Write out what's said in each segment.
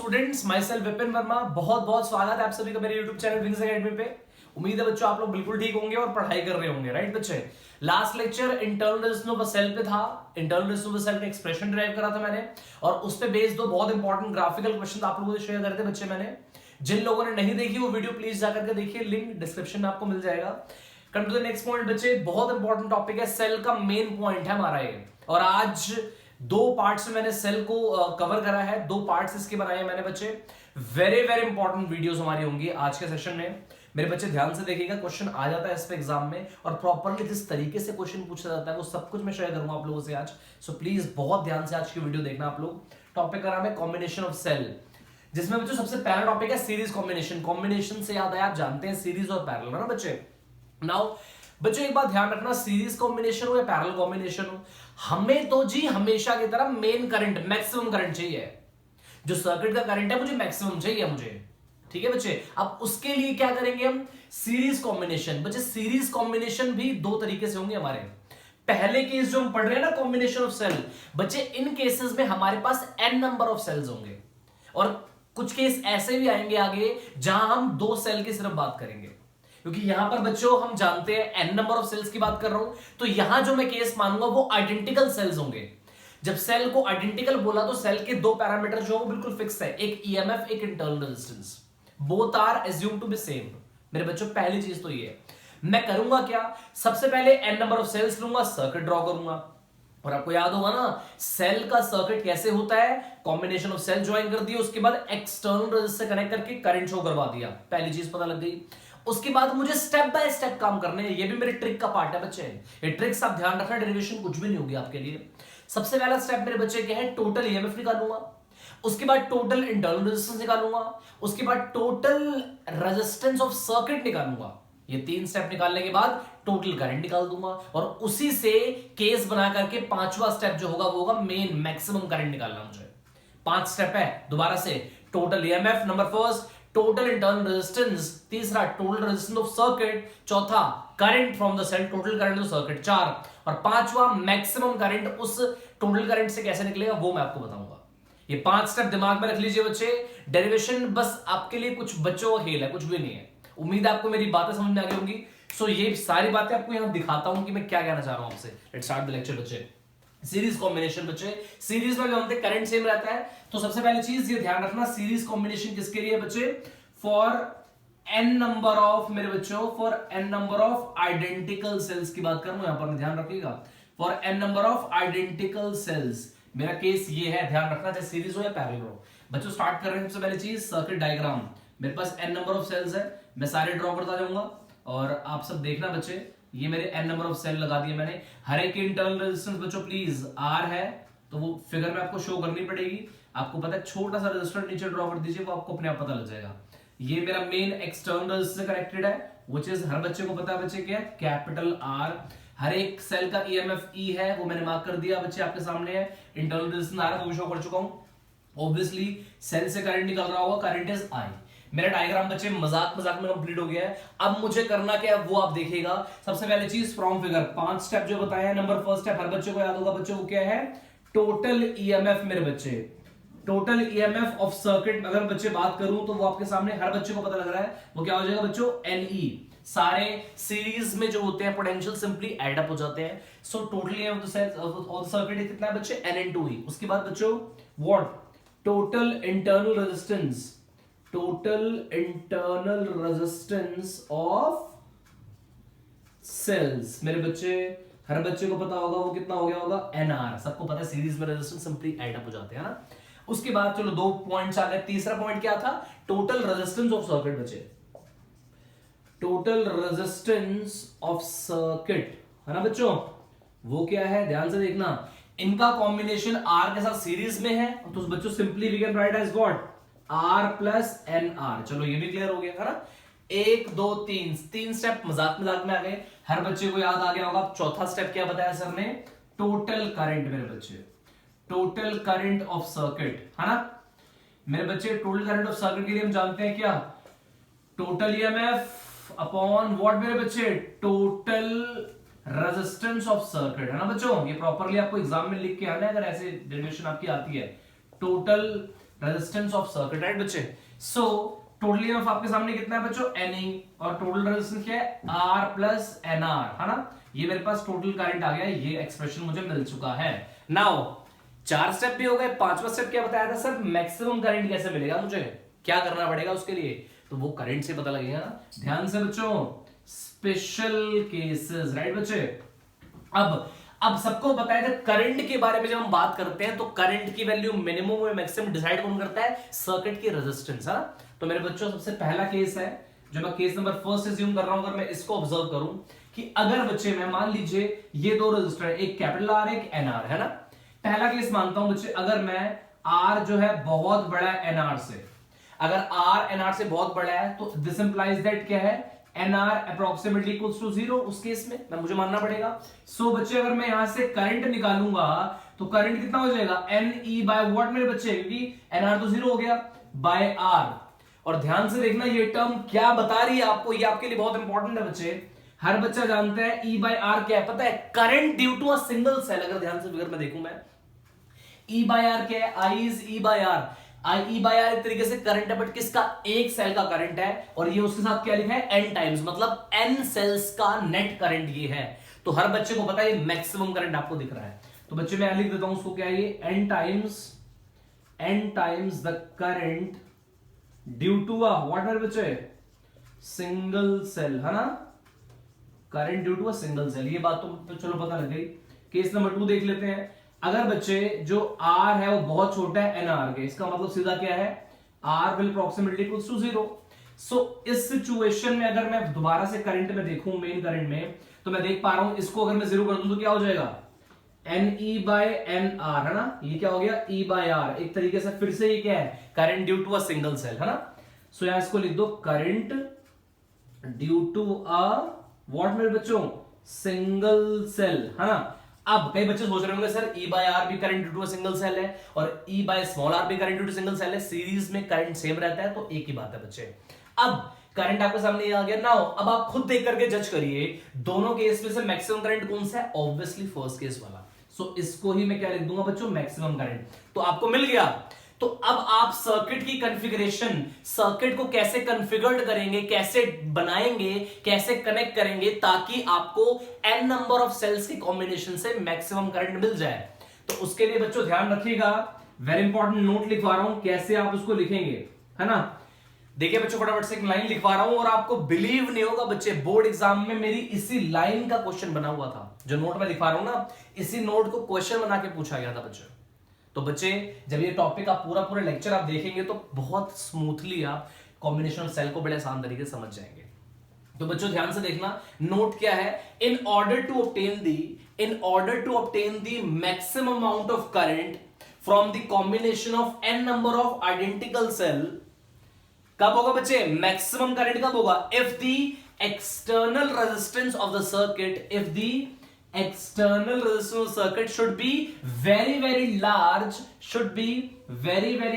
Students, my self Vipin Verma, बहुत बहुत स्वागत है आप सभी का मेरे YouTube चैनल विंग्स एकेडमी पे। उम्मीद है बच्चों आप लोग बिल्कुल ठीक होंगे और पढ़ाई कर रहे होंगे, राइट बच्चे। Last lecture internal resistance of a cell पे था। Internal resistance of a cell का एक्सप्रेशन ड्राइव करा था मैंने, और उस पे बेस्ड दो बहुत इंपॉर्टेंट ग्राफिकल क्वेश्चन आप लोगों से शेयर करते बच्चे मैंने। जिन लोगों ने नहीं देखी वो वीडियो प्लीज जाकर के देखिए, लिंक डिस्क्रिप्शन में आपको मिल जाएगा। Come to the next point बच्चे, बहुत इंपॉर्टेंट टॉपिक है, सेल का मेन पॉइंट है हमारा ये। और आज दो पार्ट्स में मैंने सेल को कवर करा है, दो पार्ट्स इसके बनाए मैंने बच्चे। वेरी वेरी इंपॉर्टेंट वीडियोस हमारी होंगी आज के सेशन में। मेरे बच्चे ध्यान से देखिएगा, क्वेश्चन आ जाता है इस पे एग्जाम में, और प्रॉपरली जिस तरीके से क्वेश्चन पूछा जाता है वो सब कुछ मैं शेयर करूंगा आप लोगों से आज। सो प्लीज बहुत ध्यान से आज की वीडियो देखना आप लोग। टॉपिक का नाम है कॉम्बिनेशन ऑफ सेल, जिसमें बच्चों सबसे पहला टॉपिक है सीरीज कॉम्बिनेशन। कॉम्बिनेशन से याद है, आप जानते हैं सीरीज और पैरेलल है ना बच्चे। नाउ बच्चों एक बात ध्यान रखना, सीरीज कॉम्बिनेशन हो या पैरेलल कॉम्बिनेशन हो, हमें तो जी हमेशा की तरह मेन करंट, मैक्सिमम करंट चाहिए। जो सर्किट का करंट है मुझे मैक्सिमम चाहिए मुझे, ठीक है बच्चे। अब उसके लिए क्या करेंगे हम, सीरीज कॉम्बिनेशन। बच्चे सीरीज कॉम्बिनेशन भी दो तरीके से होंगे हमारे। पहले केस जो हम पढ़ रहे हैं ना, कॉम्बिनेशन ऑफ सेल, बच्चे इन केसेस में हमारे पास n नंबर ऑफ सेल्स होंगे, और कुछ केस ऐसे भी आएंगे आगे जहां हम दो सेल की सिर्फ बात करेंगे। क्योंकि यहां पर बच्चों हम जानते हैं n नंबर ऑफ सेल्स की बात कर रहा हूं, तो यहां जो मैं केस मानूंगा वो आइडेंटिकल सेल्स होंगे। जब सेल को आइडेंटिकल बोला तो सेल के दो पैरामीटर जो है वो बिल्कुल फिक्स है, एक ईएमएफ एक internal resistance, both are assume to be same. मेरे बच्चों पहली चीज तो ये है, मैं करूंगा क्या, सबसे पहले n नंबर ऑफ सेल्स लूंगा, सर्किट ड्रॉ करूंगा। और आपको याद होगा ना सेल का सर्किट कैसे होता है, कॉम्बिनेशन ऑफ सेल ज्वाइन कर दिया, उसके बाद एक्सटर्नल रेजिस्टेंस से कनेक्ट करके करंट शो करवा दिया, पहली चीज पता लग गई। उसके बाद मुझे स्टेप बाय स्टेप काम करने हैं, ये भी मेरे ट्रिक का पार्ट है बच्चे। ये ट्रिक्स आप ध्यान रखना, डेरिवेशन कुछ भी नहीं होगी आपके लिए। सबसे पहला स्टेप मेरे बच्चे क्या है, टोटल ईएमएफ निकालूंगा, उसके बाद टोटल इंटरनल रेजिस्टेंस निकालूंगा, उसके बाद टोटल रेजिस्टेंस ऑफ सर्किट निकालूंगा। ये तीन स्टेप निकालने के बाद टोटल करंट निकाल दूंगा, और उसी से केस बना करके पांचवा स्टेप जो होगा वो होगा मेन मैक्सिमम करंट निकालना मुझे। 5 स्टेप है, दोबारा से, total EMF number first, total internal resistance तीसरा, टोटल रेजिस्टेंस ऑफ सर्किट चौथा, current from the cell, total current of circuit 4, और पांचवा मैक्सिमम करंट उस टोटल करंट से कैसे निकलेगा वो मैं आपको बताऊंगा। ये 5 स्टेप दिमाग में रख लीजिए बच्चे। डेरिवेशन बस आपके लिए कुछ बच्चों का खेल है, कुछ भी नहीं है। उम्मीद है आपको मेरी बातें समझ में आ गई होंगी। सो ये सारी बातें आपको यहां दिखाता हूं कि मैं क्या कहना चाह रहा हूं आपसे। लेट्स स्टार्ट द लेक्चर बच्चे। सीरीज कॉम्बिनेशन बच्चे, सीरीज में भी हमसे करंट सेम रहता है, तो सबसे पहली चीज ये ध्यान रखना, सीरीज कॉम्बिनेशन किसके लिए बच्चे, फॉर n नंबर ऑफ, मेरे बच्चों for n number of identical sales की बात करूं, यहां पर ध्यान रखिएगा, for n number of identical sales. मेरा केस ये है, ध्यान रखना, चाहे सीरीज हो या पैरेलल हो। बच्चों स्टार्ट कर रहे हैं सबसे पहली चीज, सर्किट डायग्राम। मेरे पास n नंबर ऑफ सेल्स है, मैं सारे ड्रॉ करता जाऊंगा, और आप सब देखना बच्चे, ये मेरे n नंबर ऑफ सेल लगा दिए मैंने। हर एक इंटरनल रेजिस्टेंस बच्चों प्लीज r है, तो वो फिगर में आपको शो करनी पड़ेगी। आपको पता है, छोटा सा रेजिस्टर नीचे ड्रॉ कर दीजिए, वो आपको अपने आप पता लग जाएगा। ये मेरा मेन एक्सटर्नल रेजिस्टेंस से कनेक्टेड है, वो चीज हर बच्चे को पता है बच्चे, क्या है, कैपिटल R। हर एक सेल का ईएमएफ E है, वो मैंने मार्क कर दिया बच्चे, आपके सामने है। इंटरनल रेजिस्टेंस R है, वो भी शो कर चुका हूं। ऑब्वियसली सेल से करंट निकल रहा होगा, करंट इज I। मेरा डायग्राम बच्चे मजाक मजाक में कंप्लीट हो गया है। अब मुझे करना क्या है वो आप देखिएगा। सबसे पहले चीज फ्रॉम फिगर, 5 स्टेप जो बताया है, नंबर फर्स्ट स्टेप हर बच्चे को याद होगा बच्चों, वो क्या है, टोटल ईएमएफ। मेरे बच्चे टोटल ईएमएफ ऑफ सर्किट अगर बच्चे बात करूं तो वो आपके सामने हर बच्चे को पता लग रहा है, वो क्या हो जाएगा बच्चों, NE। सारे सीरीज में जो होते हैं पोटेंशियल सिंपली एड अप हो जाते हैं। So total EMF of the circuit कितना है बच्चे, N/E। उसके बाद बच्चों what, total internal resistance, total internal resistance of cells. मेरे बच्चे हर बच्चे को पता होगा वो कितना हो गया होगा, NR। सबको पता है सीरीज में रेजिस्टेंस सिंपली ऐड अप हो जाते हैं ना। उसके बाद चलो 2 पॉइंट्स आ गए। तीसरा पॉइंट क्या था, टोटल रेजिस्टेंस ऑफ सर्किट बच्चे, टोटल रेजिस्टेंस ऑफ सर्किट है ना बच्चों, वो क्या है, ध्यान से देखना। इनका कॉम्बिनेशन R के साथ सीरीज में है, तो बच्चों simply we can write as what, R plus NR। चलो ये भी क्लियर हो गया है ना। 1 2 3 स्टेप मजाक में आ गए, हर बच्चे को याद आ गया होगा। चौथा स्टेप क्या बताया सर ने, टोटल करंट। मेरे बच्चे टोटल करंट ऑफ सर्किट है ना। मेरे बच्चे टोटल करंट ऑफ सर्किट के लिए हम जानते हैं क्या, टोटल ईएमएफ अपॉन व्हाट मेरे बच्चे, टोटल रेजिस्टेंस ऑफ सर्किट है ना बच्चों। ये प्रॉपरली आपको एग्जाम में लिख के आना है अगर ऐसे डेरिवेशन आपकी आती है। Total resistance of circuit, right बच्चे। सो टोटल ईएमएफ आपके सामने कितना है बच्चों, NE, और टोटल रेजिस्टेंस क्या है, R प्लस NR, है ना। ये मेरे पास टोटल करंट आ गया, ये एक्सप्रेशन मुझे मिल चुका है। नाउ 4 स्टेप भी हो गए, 5वां स्टेप क्या बताया था सर, मैक्सिमम करंट कैसे मिलेगा, मुझे क्या करना पड़ेगा उसके लिए, तो वो करंट से पता लगेगा ना। ध्यान से बच्चों, स्पेशल केसेस, राइट बच्चे। अब सबको बताया था करंट के बारे में, जब हम बात करते हैं तो करंट की वैल्यू मिनिमम और मैक्सिमम डिसाइड कौन करता है, सर्किट की रेजिस्टेंस, है ना। तो मेरे बच्चों सबसे पहला केस है जो मैं केस नंबर फर्स्ट अज्यूम कर रहा हूं, अगर मैं इसको ऑब्जर्व करूं कि अगर बच्चे मैं मान लीजिए ये दो रेजिस्टर, एक कैपिटल आर एक एनआर, है ना। पहला केस मानता हूं बच्चे, अगर मैं आर जो है बहुत बड़ा है एनआर से, अगर आर एनआर से बहुत बड़ा है तो दिस इंप्लाइज दैट क्या है, एनआर अप्रोक्सीमेटली इक्वल्स टू 0, उस केस में मैं मुझे मानना पड़ेगा। सो बच्चे अगर मैं यहां से करंट निकालूंगा तो करंट कितना हो जाएगा, एन ई बाय व्हाट मेरे बच्चे, क्योंकि एनआर तो 0 हो गया, बाय आर। और ध्यान से देखना ये टर्म क्या बता रही है आपको, ये आपके लिए बहुत इंपॉर्टेंट है बच्चे। हर बच्चा जानता है ई बाय आर क्या है, पता है, current due to a single cell. अगर ध्यान से फिगर में देखूं मैं, ई बाय आर क्या है, I is E by R. I E by R एक तरीके से करंट है, बट किसका, एक सेल का करंट है, और ये उसके साथ क्या लिखा है, एन टाइम्स, मतलब एन सेल्स का नेट करंट ये है। तो हर बच्चे को पता है ये मैक्सिमम करंट आपको दिख रहा है। तो बच्चे मैं लिख देता हूं उसको, क्या है ये, N times the current due to a what मेरे बच्चे, सिंगल सेल, है ना, current due to a single cell. ये बात तो चलो पता लग गई। केस नंबर 2 देख लेते हैं। अगर बच्चे जो R है वो बहुत छोटा है NR के, इसका मतलब सीधा क्या है, R will approximately equals to 0। सो इस सिचुएशन में अगर मैं दोबारा से करंट में देखूं, मेन करंट में, तो मैं देख पा रहा हूं इसको अगर मैं 0 कर दूं तो क्या हो जाएगा, NE by NR, है ना। ये क्या हो गया, E by R। एक तरीके से फिर से ये क्या है, current due to a single cell, है ना। सो यहां इसको लिख दो, current due to a what मेरे बच्चों, सिंगल सेल, है ना। अब कई बच्चे सोच रहे होंगे सर ई बाय आर भी current due to a single cell है और ई बाय स्मॉल आर भी current due to single cell है, सीरीज में करंट सेम रहता है, तो एक ही बात है बच्चे। अब करंट आपके सामने आ गया ना, अब आप खुद देख करके जज करिए दोनों केस में से मैक्सिमम करंट कौन सा है, ऑब्वियसली फर्स्ट केस वाला। सो इसको ही मैं क्या लिख दूंगा बच्चों, मैक्सिमम करंट। तो आपको मिल गया। तो अब आप सर्किट की कॉन्फ़िगरेशन, सर्किट को कैसे कॉन्फ़िगर्ड करेंगे, कैसे बनाएंगे, कैसे कनेक्ट करेंगे ताकि आपको n नंबर ऑफ सेल्स के कॉम्बिनेशन से मैक्सिमम करंट मिल जाए। तो उसके लिए बच्चों ध्यान रखिएगा, वेरी इंपॉर्टेंट नोट लिखवा रहा हूं, कैसे आप उसको लिखेंगे, है ना। देखिए बच्चों फटाफट से एक लाइन लिखवा रहा हूं और आपको बिलीव नहीं होगा बच्चे, बोर्ड एग्जाम में मेरी इसी लाइन का क्वेश्चन बना हुआ था। जो नोट में लिखवा रहा हूं ना, इसी नोट को क्वेश्चन बना के पूछा गया था बच्चे। तो बच्चे जब ये टॉपिक आप पूरा लेक्चर आप देखेंगे तो बहुत स्मूथली आप कॉम्बिनेशन ऑफ सेल को बड़े आसान तरीके से समझ जाएंगे। तो बच्चों ध्यान से देखना, नोट क्या है, in order to obtain the maximum amount of current from the combination of n number of identical cell, कब होगा बच्चे, मैक्सिमम करंट कब होगा, if the external resistance of the circuit, if the external resistance of circuit should be very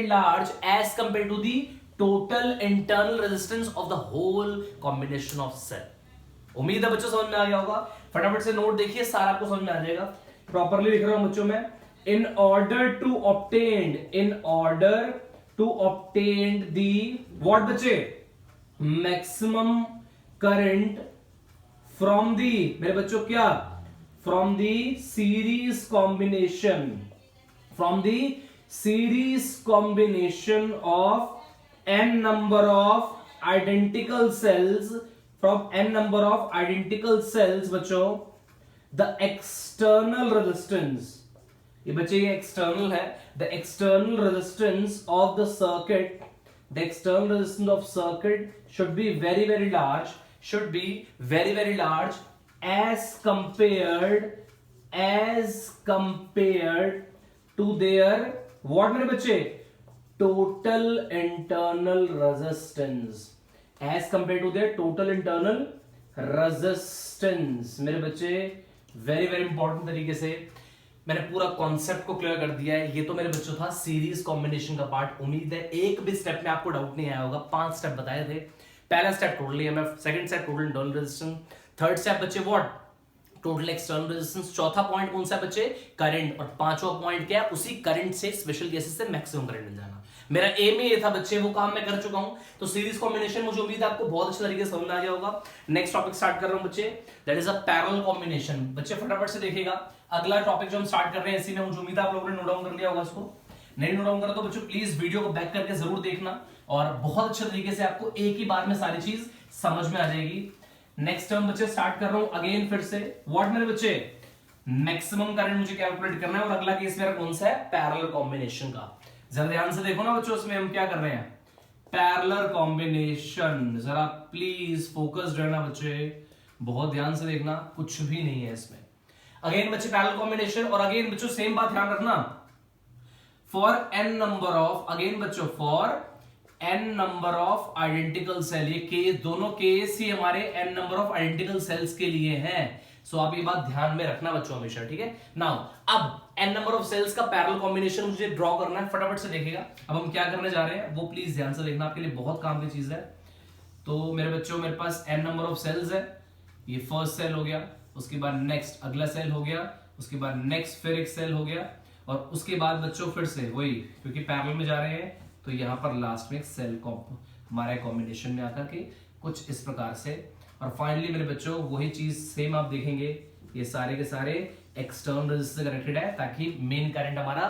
large as compared to the total internal resistance of the whole combination of cell। उम्मीद है बच्चों समझ में आ गया होगा। फटाफट से नोट देखिए, सारा आपको समझ में आ जाएगा। प्रॉपरली लिख रहा हूं बच्चों मैं, in order to obtain the what बच्चे, maximum current from the मेरे बच्चों क्या, from the series combination of n number of identical cells, from n number of identical cells बच्चों, the external resistance, ये बच्चे ये external है, the external resistance of the circuit, the external resistance of circuit should be very large, as compared to their what मेरे बच्चे, total internal resistance, as compared to their total internal resistance। मेरे बच्चे very important तरीके से मैंने पूरा concept को clear कर दिया है। ये तो मेरे बच्चों था सीरीज कॉम्बिनेशन का पार्ट। उम्मीद है एक भी स्टेप में आपको डाउट नहीं आया होगा। 5 स्टेप बताए थे। पहला step total EMF, second step total internal resistance, third step बच्चे व्हाट, टोटल एक्सटर्नल रेजिस्टेंस, चौथा पॉइंट कौन सा बच्चे, करंट, और पांचवा पॉइंट क्या है, उसी करंट से स्पेशल केसेस से मैक्सिमम करंट मिल जाना। मेरा एम ही ये था बच्चे, वो काम मैं कर चुका हूं। तो सीरीज कॉम्बिनेशन मुझे उम्मीद है आपको बहुत अच्छे तरीके से समझ में आ गया होगा। नेक्स्ट टॉपिक स्टार्ट कर रहा हूं बच्चे, that is a parallel combination. बच्चे फटाफट से देखिएगा अगला टॉपिक जो हम स्टार्ट कर रहे हैं, इसी में मुझे उम्मीद है आप लोगों ने नोट डाउन कर लिया होगा। इसको नहीं नोट डाउन करा तो बच्चों प्लीज वीडियो को बैक करके जरूर देखना, और बहुत अच्छे तरीके से आपको एक ही बार में सारी चीज समझ में आ जाएगी। नेक्स्ट टर्म बच्चे स्टार्ट कर रहा हूं अगेन फिर से, व्हाट मेरे बच्चे, मैक्सिमम करंट मुझे कैलकुलेट करना है, और अगला केस मेरा कौन सा है, पैरेलल कॉम्बिनेशन का। जरा ध्यान से देखो ना बच्चों, इसमें हम क्या कर रहे हैं, पैरेलल कॉम्बिनेशन। जरा प्लीज फोकस्ड रहना बच्चे, बहुत ध्यान से देखना, कुछ भी नहीं है इसमें। अगेन बच्चे पैरेलल कॉम्बिनेशन, और अगेन बच्चों सेम बात ध्यान रखना, for N number of, again बच्चों for N number of identical cell, ये केस दोनों केस ही हमारे N number of identical cells के लिए हैं। सो आप ये बात ध्यान में रखना बच्चों हमेशा, ठीक है। नाउ अब एन नंबर ऑफ सेल्स का पैरेलल कॉम्बिनेशन मुझे ड्रॉ करना है, फटाफट से देखिएगा अब हम क्या करने जा रहे हैं, वो प्लीज ध्यान से देखना, आपके लिए बहुत काम की चीज है। तो मेरे बच्चों मेरे पास एन नंबर ऑफ सेल्स है, ये फर्स्ट सेल हो गया, उसके बाद नेक्स्ट अगला सेल हो गया, उसके बाद नेक्स्ट फिर एक सेल हो गया, और उसके बाद बच्चों फिर से वही, क्योंकि पैरेलल में जा रहे हैं तो यहाँ पर लास्ट में एक सेल हमारे कॉम्बिनेशन में आकर के कुछ इस प्रकार से, और फाइनली मेरे बच्चों वही चीज सेम आप देखेंगे, ये सारे के सारे एक्सटर्नल रेजिस्टेंस से कनेक्टेड है, ताकि मेन करंट हमारा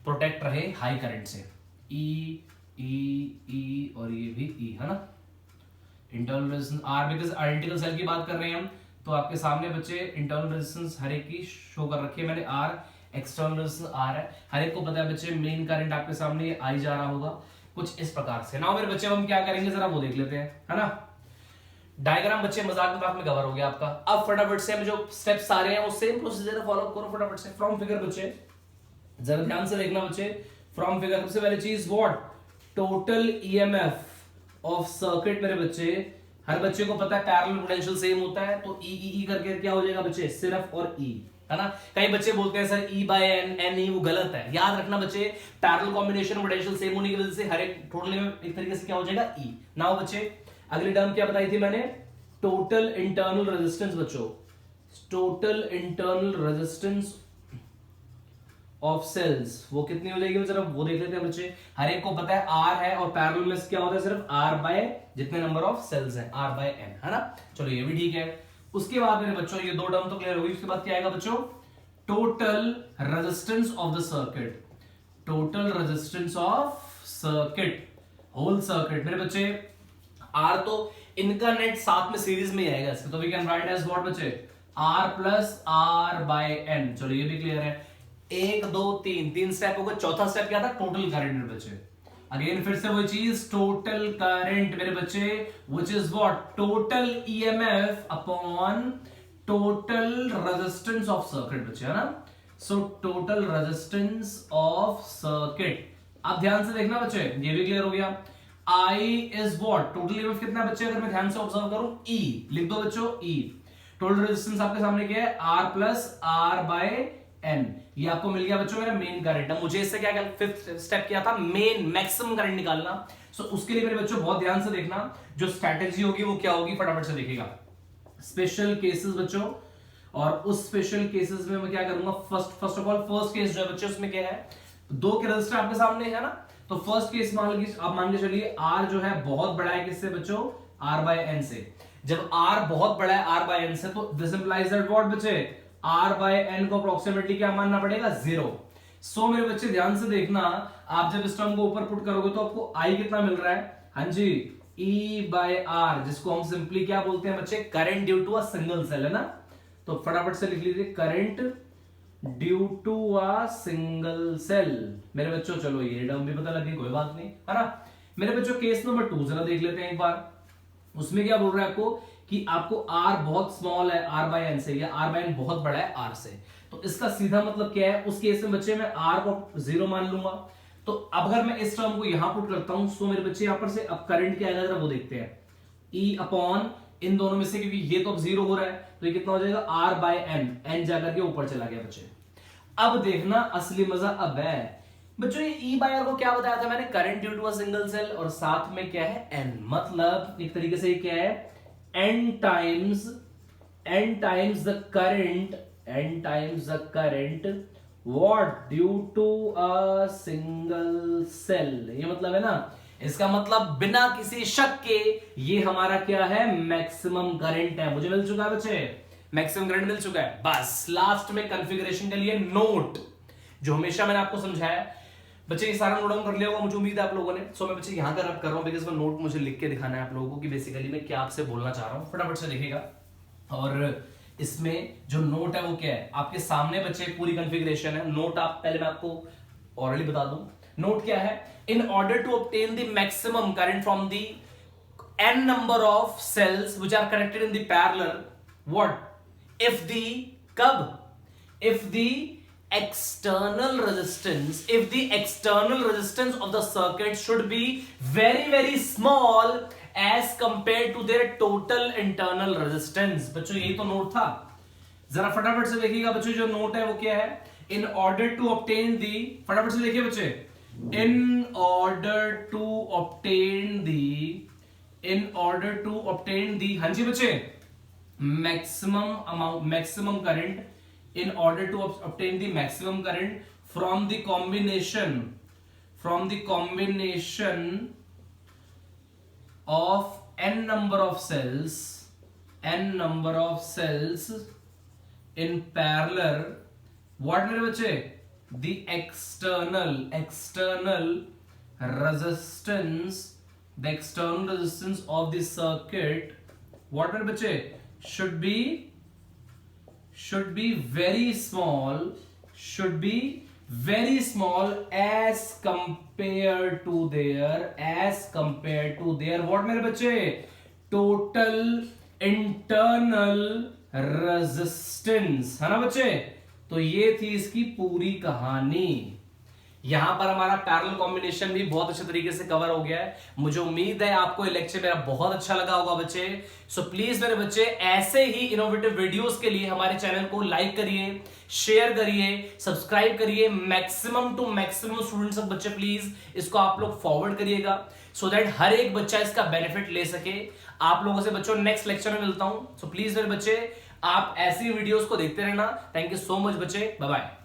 प्रोटेक्ट रहे हाई करंट से। ई ई ई और ये भी ई है ना, internal resistance R, because identical cell की बात कर रहे हैं हम, तो आपके सामने बच्चे इंटरनल रेजिस्टेंस हर एक की शो कर रखी है मैंने, आर, एक्सटर्नल रेजिस्टेंस आर है, हर एक को पता है बच्चे मेन करंट आपके सामने ये आई जा रहा होगा कुछ इस प्रकार से। नाउ मेरे बच्चे हम क्या करेंगे जरा वो देख लेते हैं, है ना। डायग्राम बच्चे मजाक में कवर हो गया आपका। अब फटाफट से हम जो स्टेप्स आ रहे हैं वो सेम प्रोसीजर फॉलो करो फटाफट से। फ्रॉम फिगर बच्चे जरा ध्यान से देखना बच्चे, फ्रॉम फिगर सबसे पहले चीज what, total EMF of circuit. मेरे बच्चे हर बच्चे को पता है पैरेलल पोटेंशियल सेम होता है, तो ई करके क्या हो जाएगा बच्चे, सिर्फ और ई, है ना। कई बच्चे बोलते हैं sir E by N, N E, वो गलत है। याद रखना बच्चे पैरेलल कॉम्बिनेशन पोटेंशियल सेम होने की वजह से हर एक टोटल में एक तरीके से क्या हो जाएगा, ई। नाउ बच्चे अगली टर्म क्या बताई थी मैंने, टोटल इंटरनल रेजिस्टेंस बच्चों, total internal resistance of cells, वो कितनी हो जाएगी जरा वो देख लेते हैं बच्चे। हर एक को पता है आर है, और पैरेलल में क्या होता है सिर्फ आर बाय जितने नंबर ऑफ सेल्स हैं, आर बाय एन, है ना। चलो ये भी ठीक है। उसके बाद मेरे बच्चों ये दो टर्म तो क्लियर होगी, उसके बाद क्या आएगा बच्चों, total resistance of the circuit, total resistance of circuit, whole circuit. मेरे बच्चे आर तो इनका नेट साथ में सीरीज में ही आएगा इसके, तो we can write as what बच्चे, R plus R by N. चलो ये भी क्लियर है, एक दो तीन स्टेप हो गए। चौथा स्टेप क्या था, टोटल करंट मेरे बच्चे। अगेन फिर से वही चीज, टोटल करंट मेरे बच्चे which is what, total EMF upon total resistance of circuit बच्चे, है ना। So total resistance of circuit. अब ध्यान से देखना बच्चे, ये भी क्लियर हो गया। I is what, total EMF कितना बच्चे, अगर मैं ध्यान से ऑब्जर्व करूं, E लिख दो बच्चों, E। टोटल रेजिस्टेंस आपके सामने क्या है, R plus R by N। ये आपको मिल गया बच्चों मेरा मेन करंट। अब मुझे इससे क्या फिफ्थ स्टेप किया था, मेन मैक्सिमम करंट निकालना। सो उसके लिए मेरे बच्चों बहुत ध्यान से देखना, जो स्ट्रैटेजी होगी वो क्या होगी, फटाफट से देखिएगा। स्पेशल केसेस बच्चों, और उस स्पेशल केसेस में मैं क्या करूंगा, first of all first case जो है बच्चों उसमें क्या है, दो के रजिस्टर आपके सामने है ना। तो फर्स्ट केस मान के चलिए आर जो है बहुत बड़ा है किससे बच्चों, आर बाय एन से। जब आर बहुत बड़ा है आर बाय एन से, तो दिस इंप्लाइज दैट व्हाट बच्चे, आर बाय एन को अप्रोक्सीमेटली क्या मानना पड़ेगा, 0। सो मेरे बच्चे ध्यान से देखना, आप जब इस टर्म को ऊपर पुट करोगे तो आपको आई कितना मिल रहा है, हाँ जी, ई बाय आर, जिसको हम सिंपली क्या बोलते हैं बच्चे, current due to a single cell, है ना। तो फटाफट से लिख लीजिए, current due to a single cell. मेरे बच्चों चलो ये टर्म भी पता लगी, कोई बात नहीं, है ना। मेरे बच्चों केस नंबर 2 जरा देख लेते हैं एक बार। उसमें क्या बोल रहा है आपको कि आपको आर बहुत स्मॉल है आर बाय एन से, या आर बाय एन बहुत बड़ा है आर से। तो इसका सीधा मतलब क्या है, उस केस में बच्चे मैं आर को 0 मान लूंगा। तो अब अगर मैं इस टर्म को यहां पुट करता हूं, सो मेरे बच्चे यहां पर से अब करंट क्या आएगा जरा वो देखते हैं, ई अपॉन इन दोनों में से, क्योंकि ये तो अब 0 हो रहा है, तो ये कितना हो जाएगा, आर बाय एन, एन जाकर के ऊपर चला गया बच्चे। अब देखना असली मजा अब है बच्चों, ये ई बाय आर को क्या बताया था मैंने, current due to a single cell, और साथ में क्या है एन, मतलब एक तरीके से क्या है, n times the current what, due to a single cell, ये मतलब है ना, इसका मतलब बिना किसी शक के ये हमारा क्या है, मैक्सिमम करंट है। मुझे मिल चुका है बच्चे, मैक्सिमम करंट मिल चुका है। बस लास्ट में कॉन्फ़िगरेशन के लिए नोट, जो हमेशा मैंने आपको समझाया बच्चे, ये सारा नोट डाउन कर लिया होगा मुझे उम्मीद है आप लोगों ने। सो मैं बच्चे यहां कर रहा हूं बिकॉज मैं नोट मुझे लिख के दिखाना है आप लोगों को कि बेसिकली मैं क्या आपसे बोलना चाह रहा हूं। फटाफट से लिखिएगा। और इसमें जो नोट है वो क्या है, आपके सामने बच्चे पूरी कॉन्फ़िगरेशन है। नोट आप पहले मैं आपको ऑलरेडी बता दूं, नोट क्या है, in order to obtain the maximum current from the n number of cells which are connected in the parallel, what if the कब, if the external resistance of the circuit should be very small as compared to their total internal resistance। बच्चों यही तो note था, जरा फटाफट से देखिएगा बच्चों, जो नोट है वो क्या है, इन ऑर्डर टू ऑब्टेन दी, फटाफट से देखिए बच्चे, इन ऑर्डर टू ऑब्टेन दी, हाँ जी बच्चे, maximum current, in order to obtain the maximum current from the combination of n number of cells in parallel, what मेरे बच्चे, the external resistance of the circuit, what मेरे बच्चे, should be very small as compared to their what मेरे बच्चे, total internal resistance, है ना बच्चे। तो ये थी इसकी पूरी कहानी। यहां पर हमारा पैरेलल कॉम्बिनेशन भी बहुत अच्छे तरीके से कवर हो गया है। मुझे उम्मीद है आपको ये लेक्चर मेरा बहुत अच्छा लगा होगा बच्चे। सो प्लीज मेरे बच्चे, ऐसे ही इनोवेटिव वीडियोस के लिए हमारे चैनल को लाइक करिए, शेयर करिए, सब्सक्राइब करिए, मैक्सिमम टू मैक्सिमम स्टूडेंट्स तक बच्चे प्लीज इसको आप लोग फॉरवर्ड करिएगा, सो दैट हर एक बच्चा इसका बेनिफिट ले सके। आप लोगों से बच्चों नेक्स्ट लेक्चर में मिलता हूं। सो प्लीज मेरे बच्चे, आप ऐसी वीडियोस को देखते रहना। थैंक यू सो मच बच्चे, बाय बाय।